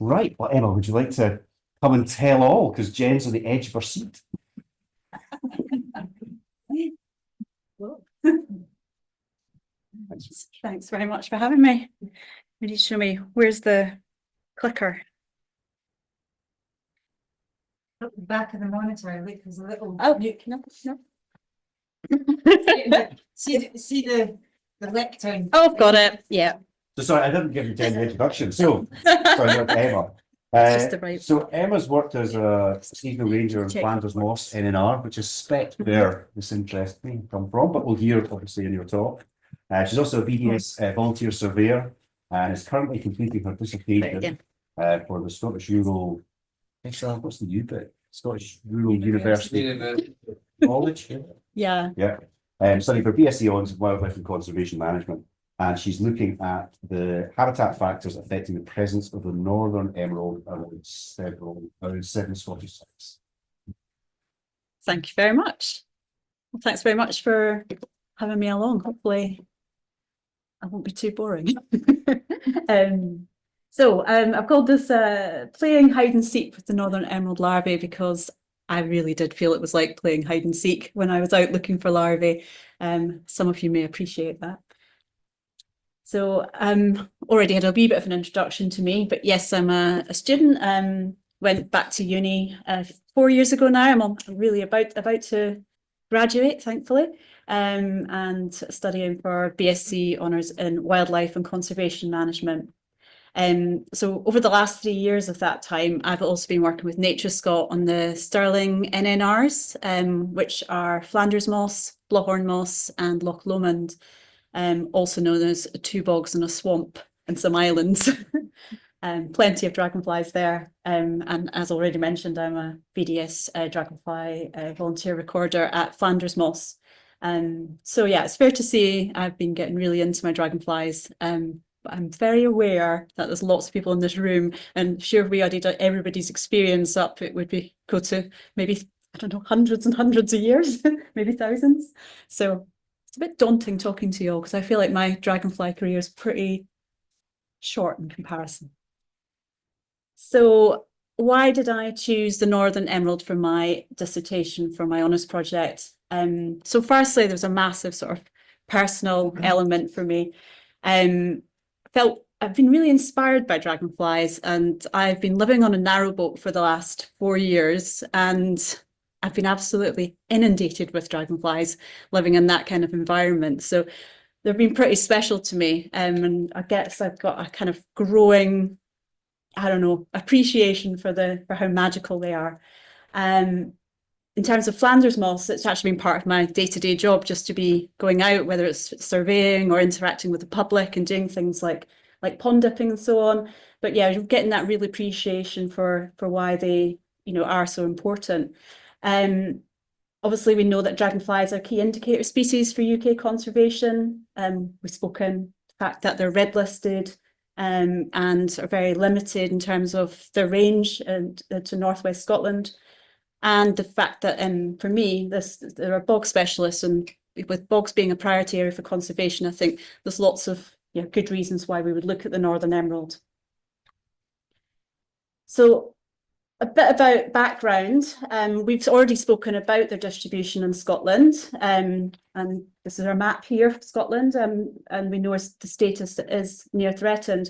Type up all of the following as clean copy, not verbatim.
Right, well, Emma, would you like to come and tell all? Because Jen's on the edge of her seat. Thanks very much for having me. Will you show me where's the clicker? At the back of the monitor, look, there's a little. Oh, no. See the lectern. Oh, got it. Yeah. So sorry, I didn't give you Jen the introduction. So, sorry, not Emma. Just the right- So Emma's worked as a seasonal ranger in Check. Flanders Moss NNR, which is spec where this interest me come from, but we'll hear obviously in your talk. She's also a BDS volunteer surveyor and is currently completing her dissertation for the Scottish Rural. Actually, what's the U bit? Scottish Rural University College. Yeah. Yeah. Studying for BSc Honours in Wildlife and Conservation Management. And she's looking at the habitat factors affecting the presence of the northern emerald around seven Scottish sites. Thank you very much. Well, thanks very much for having me along. Hopefully I won't be too boring. I've called this playing hide and seek with the northern emerald larvae because I really did feel it was like playing hide and seek when I was out looking for larvae. Some of you may appreciate that. So already had a wee bit of an introduction to me, but yes, I'm a student. Went back to uni 4 years ago now. I'm really about to graduate, thankfully, and studying for BSc Honours in Wildlife and Conservation Management. So over the last 3 years of that time, I've also been working with NatureScot on the Stirling NNRs, which are Flanders moss, Blauwhorn moss, and Loch Lomond. Also known as two bogs and a swamp and some islands. Plenty of dragonflies there. And as already mentioned, I'm a BDS dragonfly volunteer recorder at Flanders Moss. So yeah, it's fair to say I've been getting really into my dragonflies. But I'm very aware that there's lots of people in this room, and sure, if we added everybody's experience up, it would be go to maybe, I don't know, hundreds and hundreds of years, maybe thousands. So it's a bit daunting talking to you all because I feel like my dragonfly career is pretty short in comparison. So why did I choose the Northern Emerald for my dissertation, for my honours project? So firstly, there's a massive sort of personal element for me. I've been really inspired by dragonflies, and I've been living on a narrowboat for the last 4 years, and I've been absolutely inundated with dragonflies living in that kind of environment. So they've been pretty special to me. And I guess I've got a kind of growing, I don't know, appreciation for how magical they are. In terms of Flanders moss, it's actually been part of my day-to-day job just to be going out, whether it's surveying or interacting with the public and doing things like pond dipping and so on. But yeah, getting that real appreciation for why they, are so important. Obviously, we know that dragonflies are key indicator species for UK conservation. We've spoken the fact that they're red listed and are very limited in terms of their range to northwest Scotland. And the fact that, for me, there are bog specialists, and with bogs being a priority area for conservation, I think there's lots of good reasons why we would look at the Northern Emerald. So a bit about background. We've already spoken about their distribution in Scotland, and this is our map here of Scotland, and we know the status is near threatened.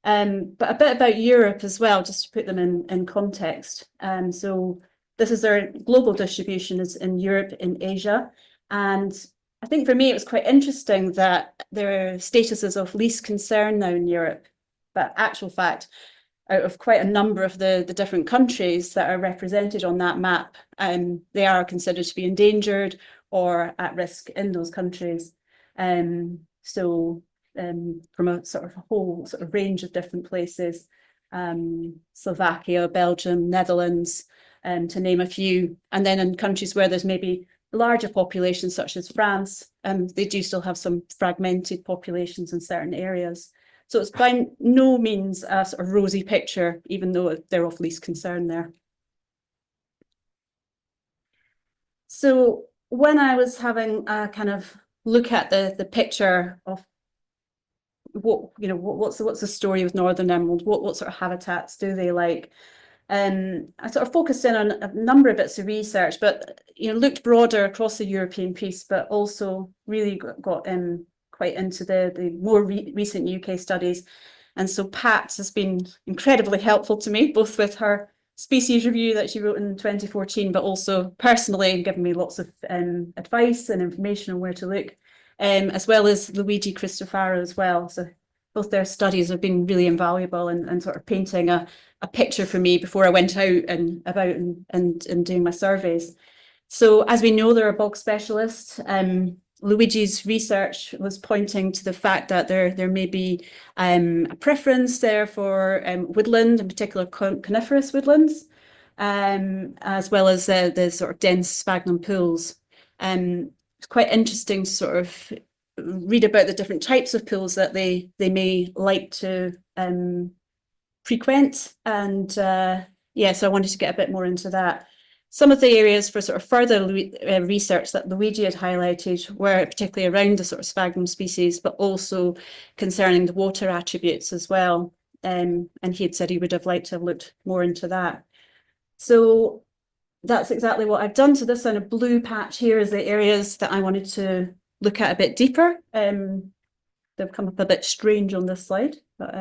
But a bit about Europe as well, just to put them in context. So this is their global distribution is in Europe, in Asia. And I think for me, it was quite interesting that their status is of least concern now in Europe. But actual fact, out of quite a number of the different countries that are represented on that map, they are considered to be endangered or at risk in those countries. From a sort of a whole sort of range of different places, Slovakia, Belgium, Netherlands, to name a few. And then in countries where there's maybe larger populations, such as France, they do still have some fragmented populations in certain areas. So it's by no means a sort of rosy picture, even though they're of least concern there. So when I was having a kind of look at the picture of what's the story with northern emerald? What sort of habitats do they like? I sort of focused in on a number of bits of research, but looked broader across the European piece, but also really got quite into the more recent UK studies. And so Pat has been incredibly helpful to me, both with her species review that she wrote in 2014, but also personally giving me lots of advice and information on where to look, as well as Luigi Cristofaro as well. So both their studies have been really invaluable in sort of painting a picture for me before I went out and about and doing my surveys. So as we know, they're a bog specialist. Luigi's research was pointing to the fact that there may be a preference there for woodland, in particular coniferous woodlands, as well as the sort of dense sphagnum pools. It's quite interesting to sort of read about the different types of pools that they may like to frequent, and so I wanted to get a bit more into that. Some of the areas for sort of further research that Luigi had highlighted were particularly around the sort of sphagnum species, but also concerning the water attributes as well. And he had said he would have liked to have looked more into that. So that's exactly what I've done. So this kind of blue patch here is the areas that I wanted to look at a bit deeper. They've come up a bit strange on this slide, but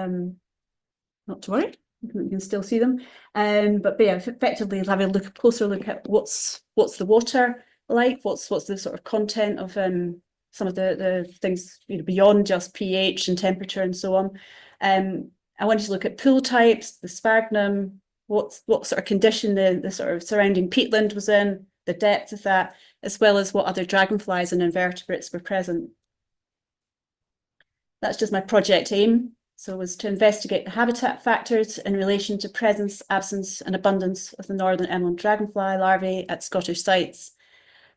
not to worry. You can still see them, but yeah, effectively have a closer look at what's the water like, what's the sort of content of some of the things beyond just pH and temperature and so on. I wanted to look at pool types, the sphagnum, what sort of condition the sort of surrounding peatland was in, the depth of that, as well as what other dragonflies and invertebrates were present. That's just my project aim. So it was to investigate the habitat factors in relation to presence, absence and abundance of the northern emerald dragonfly larvae at Scottish sites.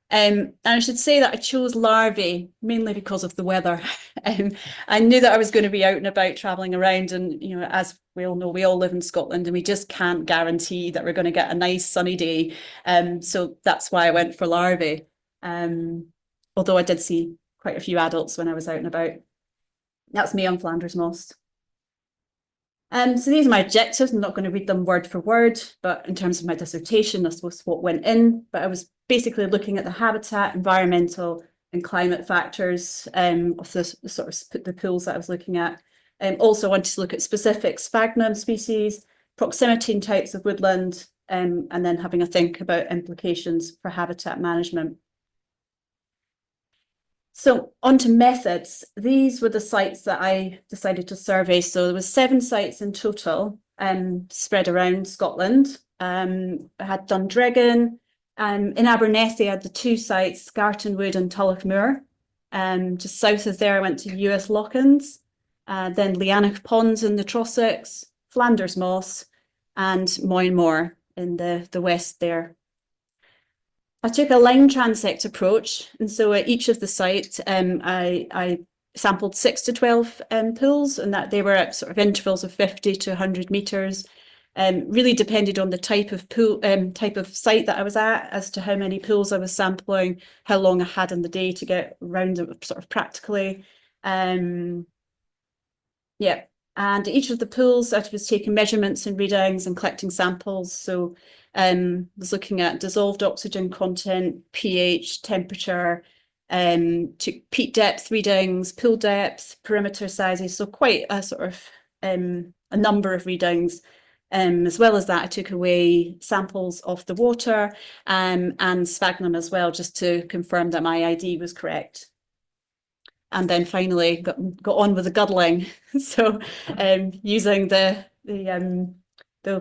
And I should say that I chose larvae mainly because of the weather. I knew that I was going to be out and about travelling around, and as we all know, we all live in Scotland and we just can't guarantee that we're going to get a nice sunny day. So that's why I went for larvae. Although I did see quite a few adults when I was out and about. That's me on Flanders moss. So these are my objectives. I'm not going to read them word for word, but in terms of my dissertation, that's what went in. But I was basically looking at the habitat, environmental and climate factors of the sort of the pools that I was looking at. Also wanted to look at specific sphagnum species, proximity and types of woodland, and then having a think about implications for habitat management. So on to methods. These were the sites that I decided to survey. So there was 7 sites in total, spread around Scotland. I had Dundregan. In Abernethy, I had the 2 sites, Gartonwood and Tullochmoor. Just south of there, I went to US Lochans, then Leannoch Ponds in the Trossachs, Flanders Moss, and Moyne in the west there. I took a line transect approach, and so at each of the sites, I sampled 6 to 12 pools, and that they were at sort of intervals of 50 to 100 metres. Really depended on the type of pool, type of site that I was at, as to how many pools I was sampling, how long I had in the day to get around it sort of practically. Yeah, and each of the pools I was taking measurements and readings and collecting samples. So was looking at dissolved oxygen content, pH, temperature, took peat depth readings, pool depth, perimeter sizes. So quite a sort of a number of readings. As well as that, I took away samples of the water and sphagnum as well, just to confirm that my ID was correct. And then finally got on with the guddling. So using the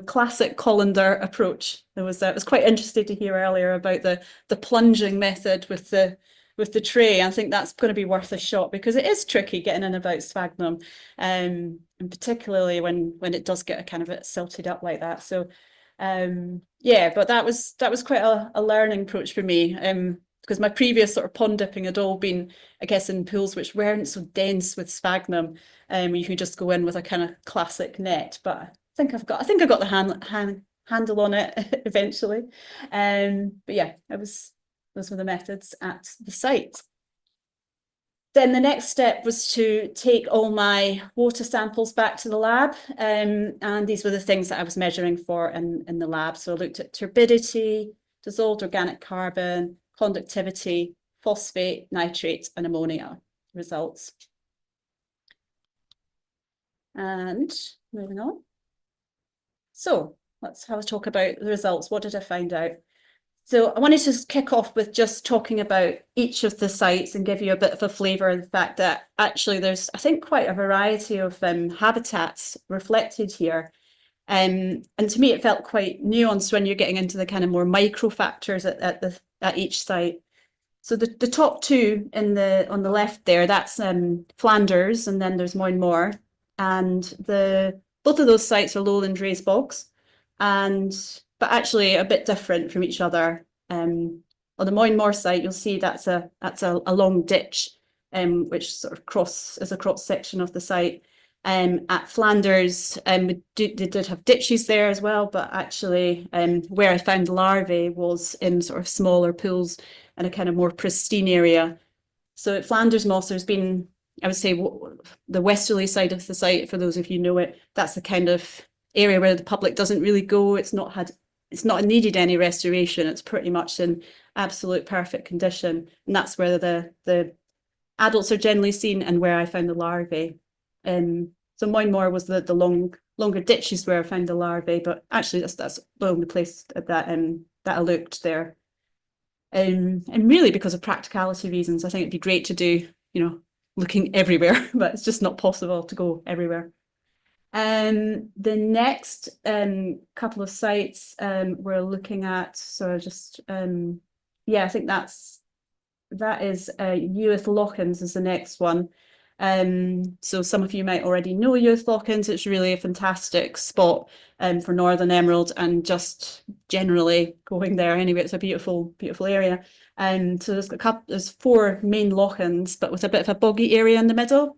classic colander approach. I was quite interested to hear earlier about the plunging method with the tray. I think that's going to be worth a shot, because it is tricky getting in about sphagnum, and particularly when it does get a kind of silted up like that. So yeah, but that was quite a learning approach for me, because my previous sort of pond dipping had all been, I guess, in pools which weren't so dense with sphagnum, you can just go in with a kind of classic net. But I think I got the handle on it eventually. But yeah, those were the methods at the site. Then the next step was to take all my water samples back to the lab. And these were the things that I was measuring for in the lab. So I looked at turbidity, dissolved organic carbon, conductivity, phosphate, nitrate, and ammonia results. And moving on. So let's have a talk about the results. What did I find out? So I wanted to kick off with just talking about each of the sites and give you a bit of a flavour of the fact that actually there's, I think, quite a variety of habitats reflected here. And to me, it felt quite nuanced when you're getting into the kind of more micro factors at each site. So the top two on the left there, that's Flanders, and then there's Moyne and both of those sites are lowland raised bogs, but actually a bit different from each other. On the Moyne site, you'll see that's a long ditch, which sort of is a cross section of the site. At Flanders, they did have ditches there as well, but actually where I found larvae was in sort of smaller pools and a kind of more pristine area. So at Flanders Moss, there's been, I would say, the westerly side of the site, for those of you know it, that's the kind of area where the public doesn't really go. It's not needed any restoration. It's pretty much in absolute perfect condition. And that's where the adults are generally seen and where I found the larvae. So Moyne was the longer ditches where I found the larvae, but actually that's the only place that I looked there. And really because of practicality reasons, I think it'd be great to do, looking everywhere, but it's just not possible to go everywhere. The next couple of sites we're looking at, so just I think that is Uith Lochans is the next one. So some of you might already know Uith Lochans. It's really a fantastic spot for northern emerald, and just generally going there anyway, it's a beautiful area. So there's 4 main lochans, but with a bit of a boggy area in the middle.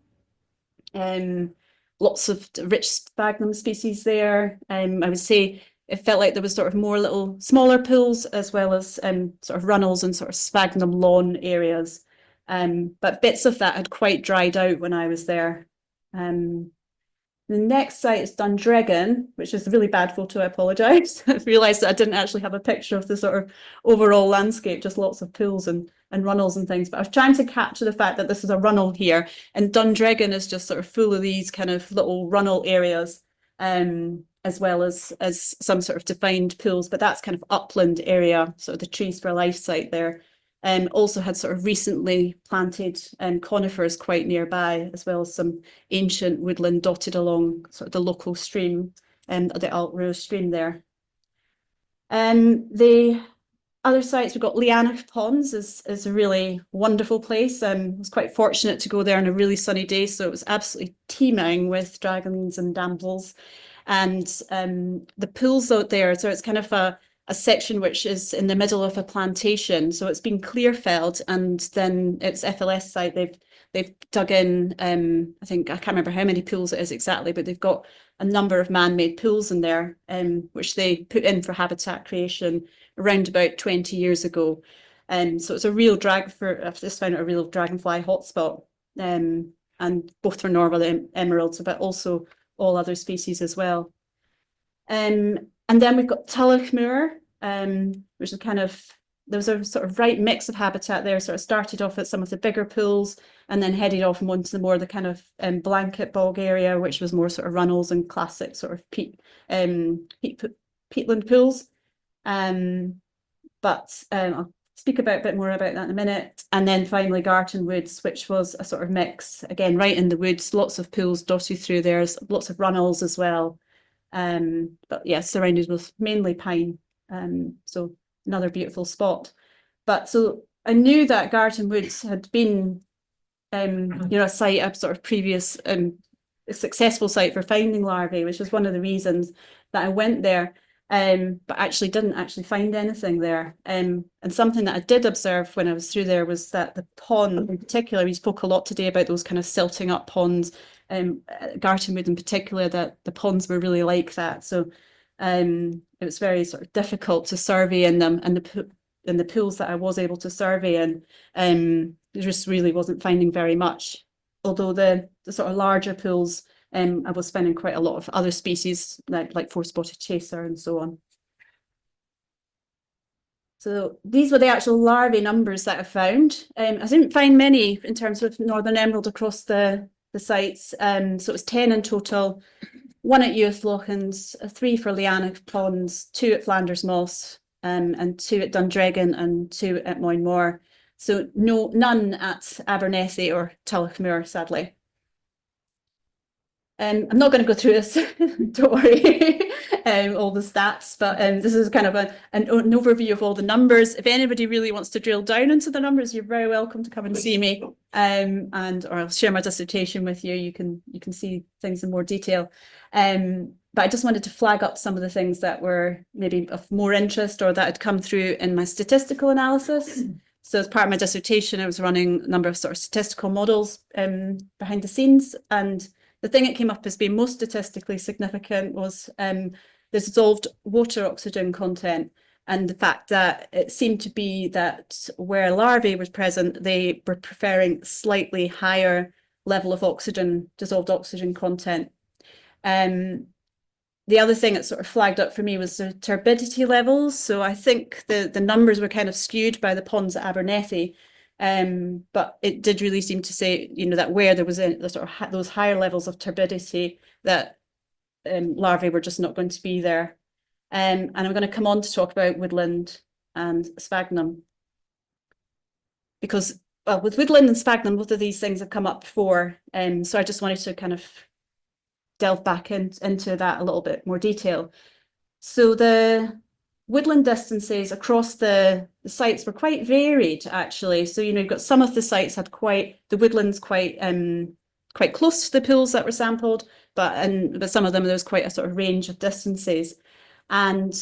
Lots of rich sphagnum species there. I would say it felt like there was sort of more little smaller pools, as well as sort of runnels and sort of sphagnum lawn areas. But bits of that had quite dried out when I was there. The next site is Dundregan, which is a really bad photo, I apologise. I realised that I didn't actually have a picture of the sort of overall landscape, just lots of pools and runnels and things. But I was trying to capture the fact that this is a runnel here, and Dundregan is just sort of full of these kind of little runnel areas, as well as some sort of defined pools. But that's kind of upland area, sort of the Trees for Life site there. Also had sort of recently planted conifers quite nearby, as well as some ancient woodland dotted along sort of the local stream, the Altrose stream there. The other sites, we've got Liana Ponds is a really wonderful place. I was quite fortunate to go there on a really sunny day, so it was absolutely teeming with dragons and damsels. And the pools out there, so it's kind of a section which is in the middle of a plantation, so it's been clear felled, and then its FLS site they've dug in. I think I can't remember how many pools it is exactly, but they've got a number of man-made pools in there, which they put in for habitat creation around about 20 years ago. So it's a real I've just found it a real dragonfly hotspot, and both for normal emeralds, but also all other species as well. And then we've got Tullachmore, which is there was a sort of right mix of habitat there. Sort of started off at some of the bigger pools and then headed off onto the kind of blanket bog area, which was more sort of runnels and classic sort of peatland pools. But I'll speak a bit more about that in a minute. And then finally Garton Woods, which was a sort of mix, again, right in the woods, lots of pools dotted through there, lots of runnels as well. But yeah, surrounded with mainly pine. So another beautiful spot. But so I knew that Garton Woods had been, a site, a sort of previous a successful site for finding larvae, which was one of the reasons that I went there. But actually didn't actually find anything there. And something that I did observe when I was through there was that the pond in particular, we spoke a lot today about those kind of silting up ponds, Gartonwood in particular, that the ponds were really like that. So it was very sort of difficult to survey in them, and the pools that I was able to survey, and just really wasn't finding very much. Although the sort of larger pools, I was finding quite a lot of other species like four-spotted chaser and so on. So these were the actual larvae numbers that I found. I didn't find many in terms of northern emerald across the sites. So it was 10 in total, 1 at Uathlochans, 3 for Liana Ponds, 2 at Flanders Moss, and 2 at Dundregan and 2 at Moyne So none at Abernethy or Tullochmuir, sadly. I'm not going to go through this, don't worry, all the stats, but this is kind of an overview of all the numbers. If anybody really wants to drill down into the numbers, you're very welcome to come and see me, or I'll share my dissertation with you. You can see things in more detail. But I just wanted to flag up some of the things that were maybe of more interest or that had come through in my statistical analysis. So as part of my dissertation, I was running a number of sort of statistical models behind the scenes, and the thing that came up as being most statistically significant was the dissolved water oxygen content, and the fact that it seemed to be that where larvae was present, they were preferring slightly higher level of oxygen, dissolved oxygen content. The other thing that sort of flagged up for me was the turbidity levels. So I think the numbers were kind of skewed by the ponds at Abernethy. But it did really seem to say, that where there was the sort of those higher levels of turbidity, that larvae were just not going to be there. And I'm going to come on to talk about woodland and sphagnum. Because, well, with woodland and sphagnum, both of these things have come up before. So I just wanted to kind of delve back into that a little bit more detail. So the woodland distances across the sites were quite varied, actually. So, you've got some of the sites had the woodlands quite close to the pools that were sampled, but some of them there was quite a sort of range of distances. And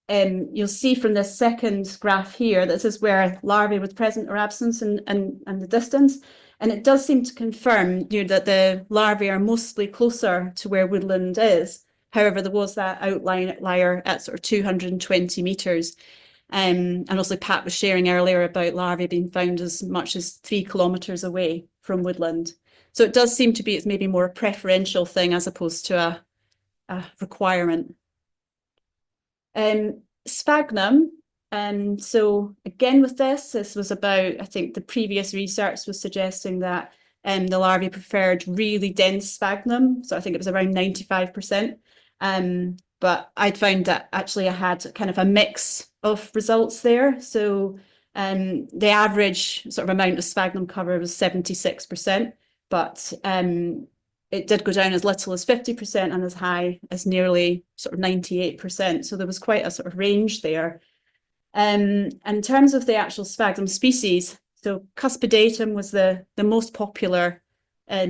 you'll see from this second graph here, this is where larvae was present or absent and the distance. And it does seem to confirm that the larvae are mostly closer to where woodland is. However, there was that outlier at sort of 220 metres. And also Pat was sharing earlier about larvae being found as much as 3 kilometres away from woodland. So it does seem to be, it's maybe more a preferential thing as opposed to a requirement. Sphagnum. So again, with this was about, I think the previous research was suggesting that the larvae preferred really dense sphagnum. So I think it was around 95%. But I'd found that actually I had kind of a mix of results there. So the average sort of amount of sphagnum cover was 76%, but it did go down as little as 50% and as high as nearly sort of 98%. So there was quite a sort of range there. And in terms of the actual sphagnum species, so cuspidatum was the most popular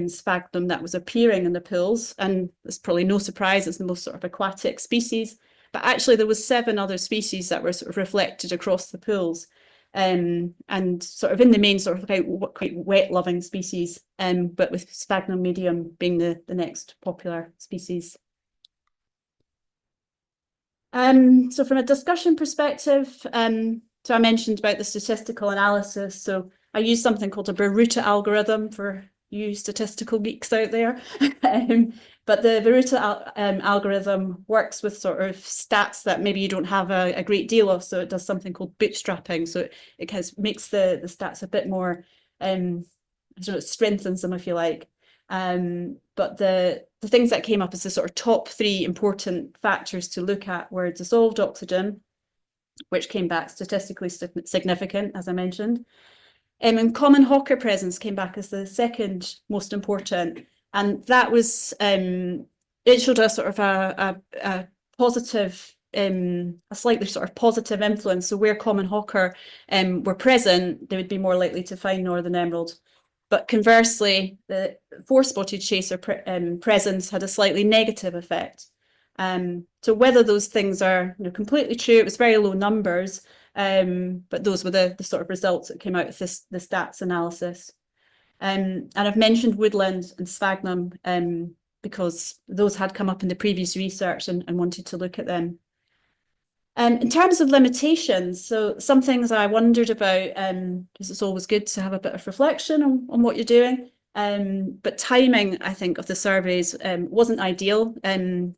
sphagnum that was appearing in the pools, and it's probably no surprise, it's the most sort of aquatic species. But actually there was 7 other species that were sort of reflected across the pools, and sort of in the main sort of quite wet-loving species, but with sphagnum medium being the next popular species. So from a discussion perspective, so I mentioned about the statistical analysis. So I use something called a Baruta algorithm for you statistical geeks out there. But the Baruta algorithm works with sort of stats that maybe you don't have a great deal of. So it does something called bootstrapping. So it kind of makes the stats a bit more, it strengthens them, if you like. But the things that came up as the sort of top 3 important factors to look at were dissolved oxygen, which came back statistically significant, as I mentioned. And common hawker presence came back as the second most important. And that was, it showed a sort of a positive, a slightly sort of positive influence. So where common hawker were present, they would be more likely to find northern emerald. But conversely, the four-spotted chaser presence had a slightly negative effect. So whether those things are completely true, it was very low numbers, but those were the sort of results that came out of the stats analysis. And I've mentioned woodland and sphagnum because those had come up in the previous research and wanted to look at them. In terms of limitations, so some things I wondered about, because it's always good to have a bit of reflection on what you're doing. But timing, I think, of the surveys wasn't ideal.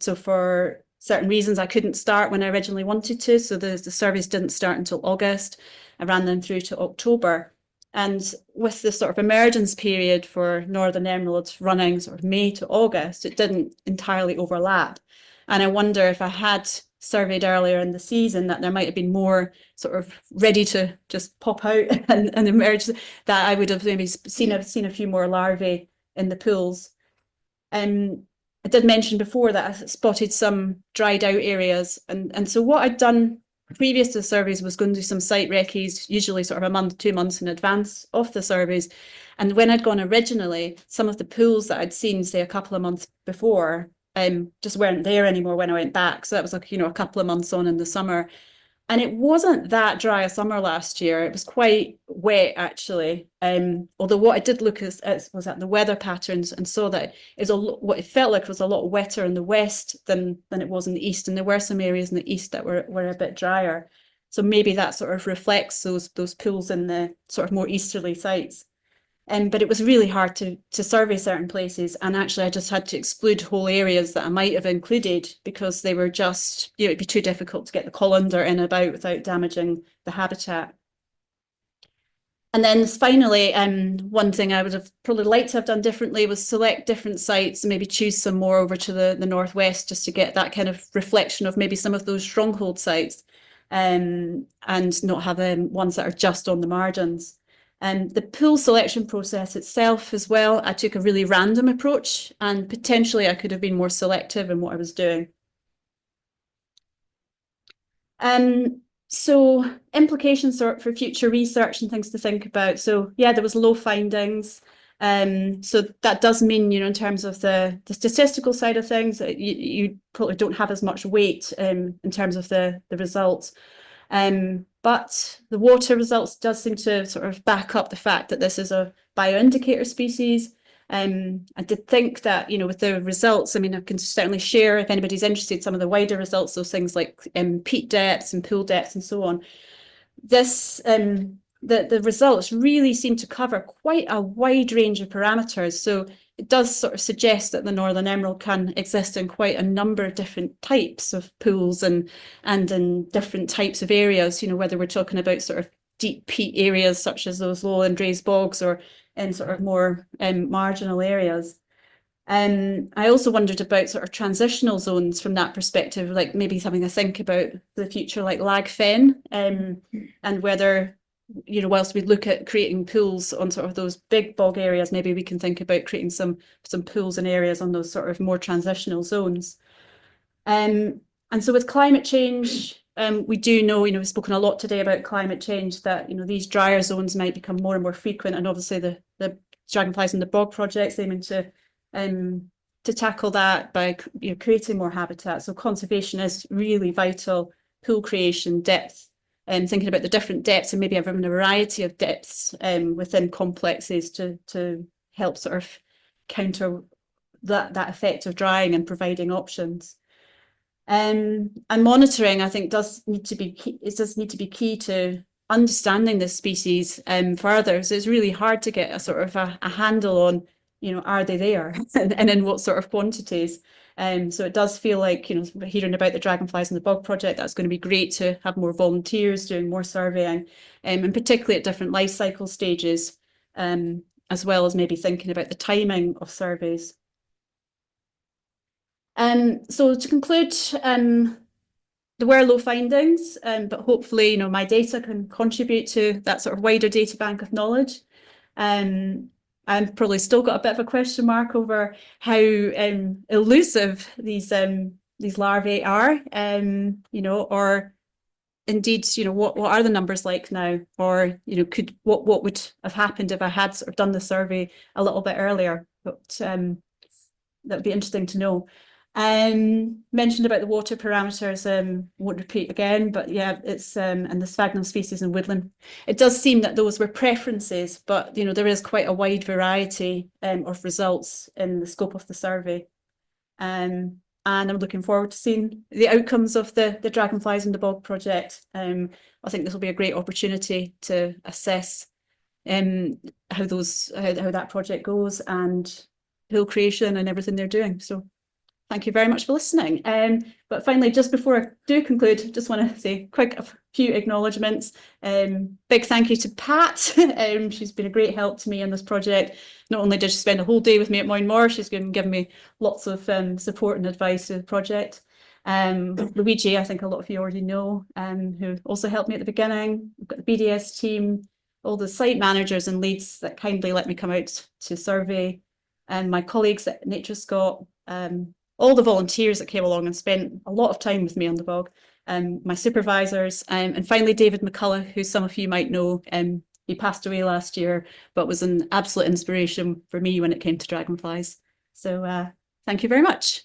So for certain reasons, I couldn't start when I originally wanted to. So the surveys didn't start until August. I ran them through to October. And with the sort of emergence period for Northern Emerald running sort of May to August, it didn't entirely overlap. And I wonder if I had surveyed earlier in the season that there might have been more sort of ready to just pop out and emerge, that I would have maybe seen a few more larvae in the pools. I did mention before that I spotted some dried out areas, and so what I'd done previous to the surveys was going to do some site recce's, usually sort of a month, 2 months in advance of the surveys. And when I'd gone originally, some of the pools that I'd seen, say, a couple of months before, just weren't there anymore when I went back. So that was like, you know, a couple of months on in the summer. And it wasn't that dry a summer last year. It was quite wet, actually. Although what I did look at was at the weather patterns and saw that what it felt like was a lot wetter in the west than it was in the east. And there were some areas in the east that were a bit drier. So maybe that sort of reflects those pools in the sort of more easterly sites. But it was really hard to survey certain places, and actually I just had to exclude whole areas that I might have included because they were just, you know, it'd be too difficult to get the colander in and about without damaging the habitat. And then finally, one thing I would have probably liked to have done differently was select different sites and maybe choose some more over to the northwest, just to get that kind of reflection of maybe some of those stronghold sites, and not have ones that are just on the margins. The pool selection process itself as well, I took a really random approach, and potentially I could have been more selective in what I was doing. So implications for future research and things to think about. So yeah, there was low findings. So that does mean, you know, in terms of the statistical side of things, you probably don't have as much weight in terms of the results. But the water results does seem to sort of back up the fact that this is a bioindicator species. I did think that, you know, with the results, I mean, I can certainly share, if anybody's interested, some of the wider results, those things like peat depths and pool depths and so on. This, the results really seem to cover quite a wide range of parameters. So it does sort of suggest that the Northern Emerald can exist in quite a number of different types of pools and in different types of areas, you know, whether we're talking about sort of deep peat areas such as those lowland raised bogs or in sort of more marginal areas. I also wondered about sort of transitional zones from that perspective, like maybe something to think about the future, like lag fen, and whether, you know, whilst we look at creating pools on sort of those big bog areas, maybe we can think about creating some pools and areas on those sort of more transitional zones. And so with climate change, we do know, you know, we've spoken a lot today about climate change, that, you know, these drier zones might become more and more frequent, and obviously the Dragonflies in the Bog project's aiming to tackle that by, you know, creating more habitat. So conservation is really vital. Pool creation, depth, and thinking about the different depths and maybe having a variety of depths within complexes to help sort of counter that effect of drying and providing options. And monitoring, I think, does need to be key to understanding this species further. So it's really hard to get a sort of a handle on, you know, are they there and in what sort of quantities. So it does feel like, you know, hearing about the Dragonflies in the Bog project, that's going to be great to have more volunteers doing more surveying, and particularly at different life cycle stages, as well as maybe thinking about the timing of surveys. So to conclude, there were low findings, but hopefully, you know, my data can contribute to that sort of wider data bank of knowledge. I've probably still got a bit of a question mark over how elusive these larvae are, you know, or indeed, you know, what are the numbers like now, or, you know, what would have happened if I had sort of done the survey a little bit earlier? But that would be interesting to know. Mentioned about the water parameters, won't repeat again, but yeah, it's and the sphagnum species in woodland. It does seem that those were preferences, but, you know, there is quite a wide variety of results in the scope of the survey. and I'm looking forward to seeing the outcomes of the Dragonflies in the Bog project. I think this will be a great opportunity to assess how that project goes and pool creation and everything they're doing. So thank you very much for listening. But finally, just before I do conclude, just want to say a few acknowledgements. Big thank you to Pat. She's been a great help to me in this project. Not only did she spend a whole day with me at Moyne she's given me lots of support and advice to the project. Luigi, I think a lot of you already know, who also helped me at the beginning. We've got the BDS team, all the site managers and leads that kindly let me come out to survey, and my colleagues at NatureScot, all the volunteers that came along and spent a lot of time with me on the bog, my supervisors, and finally David McCullough, who some of you might know. He passed away last year, but was an absolute inspiration for me when it came to dragonflies. So thank you very much.